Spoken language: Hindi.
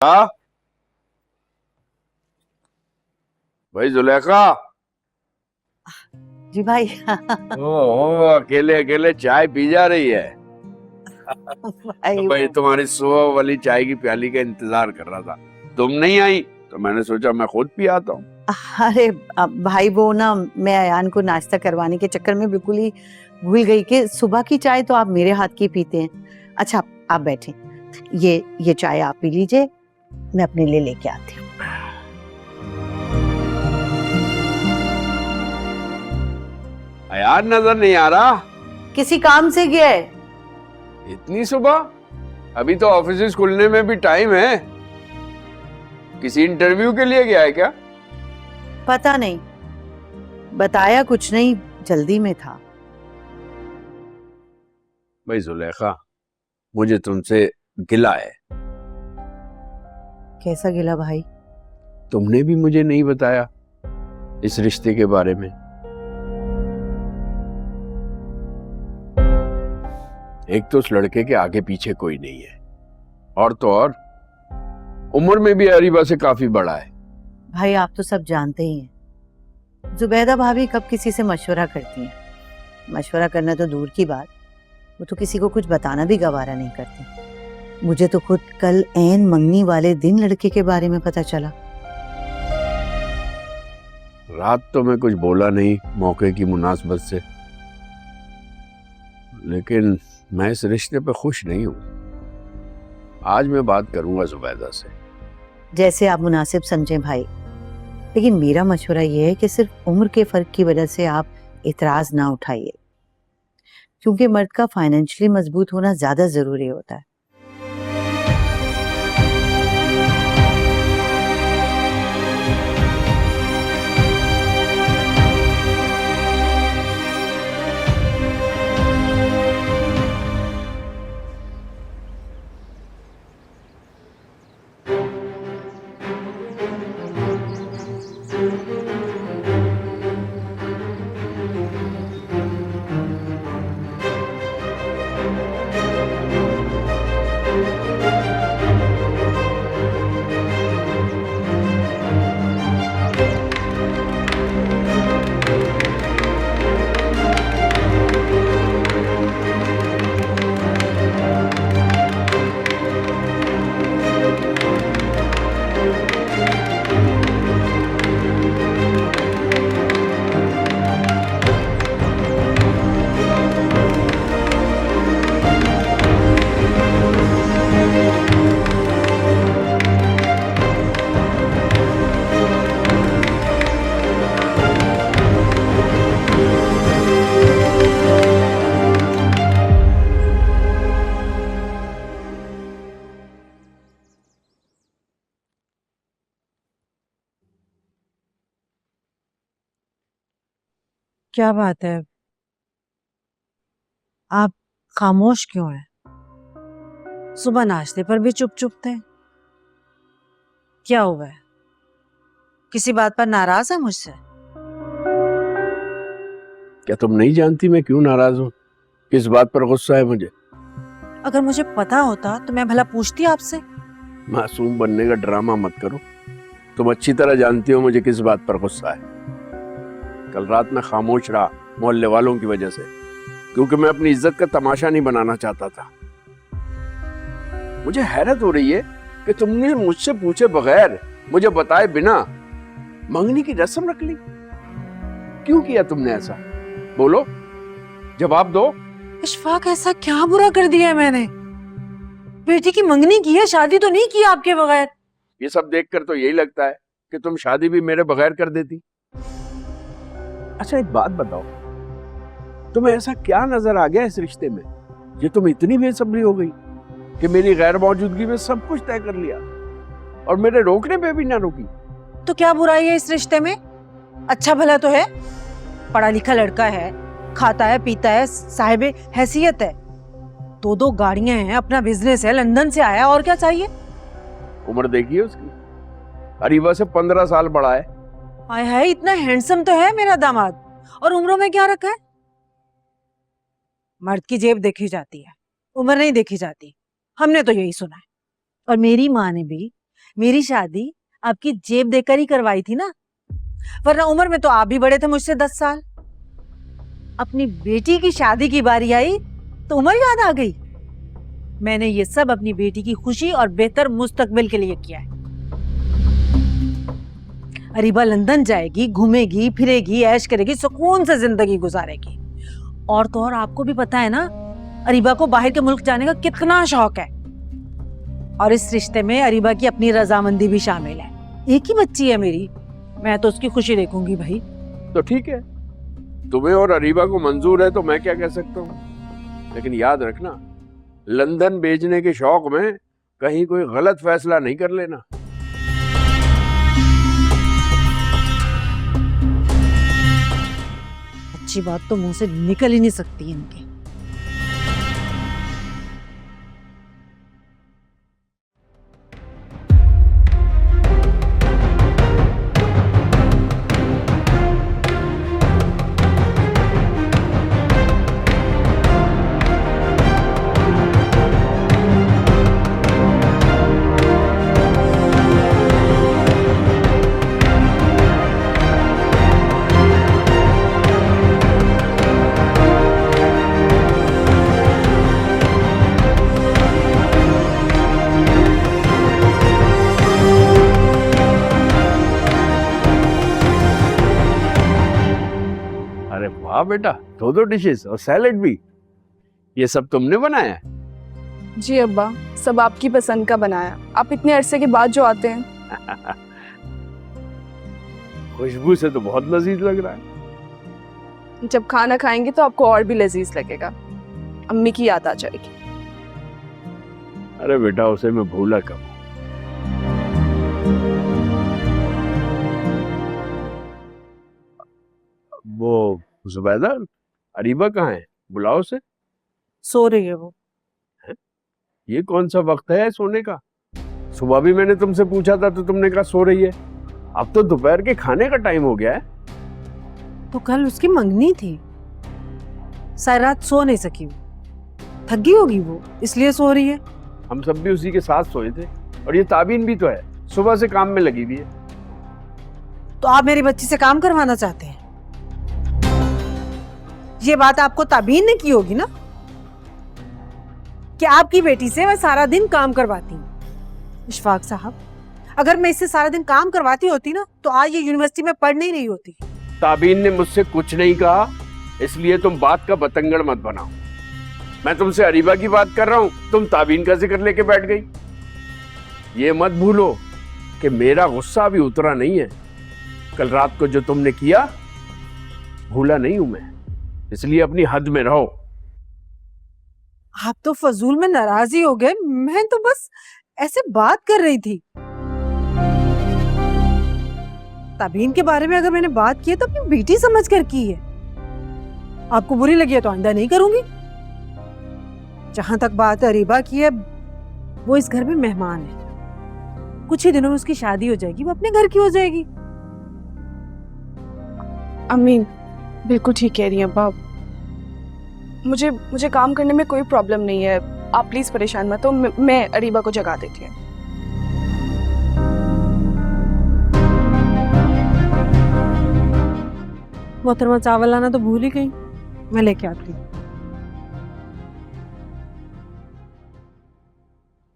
हाँ भाई जुलेखा। जी भाई। ओहो, अकेले अकेले चाय पी जा रही है। भाई भाई तुम्हारी सुबह वाली चाय की प्याली का इंतजार कर रहा था, तुम नहीं आई तो मैंने सोचा मैं खुद पी आता हूँ। अरे भाई वो ना, मैं अयान को नाश्ता करवाने के चक्कर में बिल्कुल ही भूल गई कि सुबह की चाय तो आप मेरे हाथ की पीते हैं। अच्छा आप बैठे, ये चाय आप पी लीजिए, मैं अपने लिए लेके आती हूँ। यार नजर नहीं आ रहा। किसी काम से गया है। इतनी सुबह? अभी तो ऑफिस खुलने में भी टाइम है। किसी इंटरव्यू के लिए गया है क्या? पता नहीं, बताया कुछ नहीं, जल्दी में था। भाई जुलेखा, मुझे तुमसे गिला है। कैसा गिला भाई? तुमने भी मुझे नहीं बताया इस रिश्ते के बारे में। एक तो उस लड़के के आगे पीछे कोई नहीं है, और तो और उम्र में भी अरीबा से काफी बड़ा है। भाई आप तो सब जानते ही हैं, जुबैदा भाभी कब किसी से मशवरा करती हैं। मशवरा करना तो दूर की बात, वो तो किसी को कुछ बताना भी गवारा नहीं करती। मुझे तो खुद कल ऐन मंगनी वाले दिन लड़के के बारे में पता चला। रात तो मैं कुछ बोला नहीं मौके की मुनासबत से, लेकिन मैं इस रिश्ते पे खुश नहीं हूं। आज मैं बात करूंगा जुबैदा से। जैसे आप मुनासिब समझें भाई, लेकिन मेरा मशवरा यह है कि सिर्फ उम्र के फर्क की वजह से आप इतराज ना उठाइए, क्योंकि मर्द का फाइनेंशियली मजबूत होना ज्यादा जरूरी होता है। क्या बात है, आप खामोश क्यों हैं? सुबह नाश्ते पर भी चुप चुप थे। क्या हुआ है? किसी बात पर नाराज है मुझसे? क्या तुम नहीं जानती मैं क्यों नाराज हूं? किस बात पर गुस्सा है मुझे? अगर मुझे पता होता तो मैं भला पूछती आपसे। मासूम बनने का ड्रामा मत करो। तुम अच्छी तरह जानती हो मुझे किस बात पर गुस्सा है। कल रात में खामोश रहा मोहल्ले वालों की वजह से, क्योंकि मैं अपनी इज्जत का तमाशा नहीं बनाना चाहता था। मुझे हैरत हो रही है कि तुमने मुझसे पूछे बगैर, मुझे बताए बिना मंगनी की रस्म रख ली। क्यों किया तुमने ऐसा? बोलो, जवाब दो। इशफाक, ऐसा क्या बुरा कर दिया है मैंने? बेटी की मंगनी की है, शादी तो नहीं की आपके बगैर। ये सब देखकर तो यही लगता है कि तुम शादी भी मेरे बगैर कर देती। अच्छा एक बात बताओ, तुम्हें ऐसा क्या नजर आ गया इस रिश्ते में ये तुम इतनी बेसब्री हो गई कि मेरी गैर मौजूदगी में सब कुछ तय कर लिया और मेरे रोकने पे भी ना रुकी? तो क्या बुराई है इस रिश्ते में? अच्छा भला तो है, पढ़ा लिखा लड़का है, खाता है पीता है, साहिबे हैसियत है, दो गाड़ियां हैं, अपना बिजनेस है, लंदन से आया, और क्या चाहिए? उम्र देखिए उसकी, अरीबा से 15 साल बड़ा है। हाय हाय, इतना हैंडसम तो है मेरा दामाद, और उम्रों में क्या रखा है? मर्द की जेब देखी जाती है, उम्र नहीं देखी जाती, हमने तो यही सुना है। और मेरी माँ ने भी मेरी शादी आपकी जेब देकर ही करवाई थी ना, वरना उम्र में तो आप भी बड़े थे मुझसे 10 साल। अपनी बेटी की शादी की बारी आई तो उम्र याद आ गई। मैंने ये सब अपनी बेटी की खुशी और बेहतर मुस्तकबिल के लिए किया है। अरीबा लंदन जाएगी, घूमेगी फिरेगी, ऐश करेगी, सुकून से जिंदगी गुजारेगी। और तो और आपको भी पता है ना अरीबा को बाहर के मुल्क जाने का कितना शौक है। और इस रिश्ते में अरीबा की अपनी रजामंदी भी शामिल है। एक ही बच्ची है मेरी, मैं तो उसकी खुशी देखूंगी भाई। तो ठीक है, तुम्हें और अरीबा को मंजूर है तो मैं क्या कह सकता हूँ। लेकिन याद रखना, लंदन भेजने के शौक में कहीं कोई गलत फैसला नहीं कर लेना। अच्छी बात तो मुंह से निकल ही नहीं सकती इनके। अरे वाह बेटा, दो डिशेस और सैलेड भी, ये सब तुमने बनाया है? जी अब्बा, सब आपकी पसंद का बनाया। आप इतने अरसे के बाद जो आते हैं। खुशबू से तो बहुत लजीज लग रहा है। जब खाना खाएंगे तो आपको और भी लजीज लगेगा। अम्मी की याद आ जाएगी। अरे बेटा, उसे मैं भूला कब। वो जुबैदा, अरीबा कहाँ है? बुलाओ उसे। सो रही है वो। ये कौन सा वक्त है सोने का? सुबह भी मैंने तुमसे पूछा था तो तुमने कहा सो रही है। अब तो दोपहर के खाने का टाइम हो गया है। तो कल उसकी मंगनी थी, सारी रात सो नहीं सकी वो, थक गई होगी वो, इसलिए सो रही है। हम सब भी उसी के साथ सोए थे। और ये ताबीन भी तो है, सुबह से काम में लगी हुई है। तो आप मेरी बच्ची से काम करवाना चाहते हैं? ये बात आपको ताबीन ने की होगी ना कि आपकी बेटी से मैं सारा दिन काम करवाती हूँ। इशफाक साहब, अगर मैं इससे सारा दिन काम करवाती होती ना तो आज ये यूनिवर्सिटी में पढ़ नहीं रही होती। ताबीन ने मुझसे कुछ नहीं कहा, इसलिए तुम बात का बतंगड़ मत बनाओ। मैं तुमसे अरीबा की बात कर रहा हूं, तुम ताबीन का जिक्र लेके बैठ गई। ये मत भूलो कि मेरा गुस्सा अभी उतरा नहीं है। कल रात को जो तुमने किया भूला नहीं हूं मैं, इसलिए अपनी हद में रहो। आप तो फजूल में नाराज ही हो गए, मैं तो बस ऐसे बात कर रही थी। ताबीन के बारे में अगर मैंने बात की है तो अपनी बेटी समझ कर की है। आपको बुरी लगी है तो आइंदा नहीं करूंगी। जहां तक बात अरीबा की है, वो इस घर में मेहमान है। कुछ ही दिनों में उसकी शादी हो जाएगी, वो अपने घर की हो जाएगी। अम्मी बिल्कुल ठीक कह रही हैं अब्बा। मुझे काम करने में कोई प्रॉब्लम नहीं है। आप प्लीज परेशान मत हो। मैं अरीबा को जगा देती हूँ। मोहतरमा चावल लाना तो भूल ही गई, मैं लेके आती हूँ।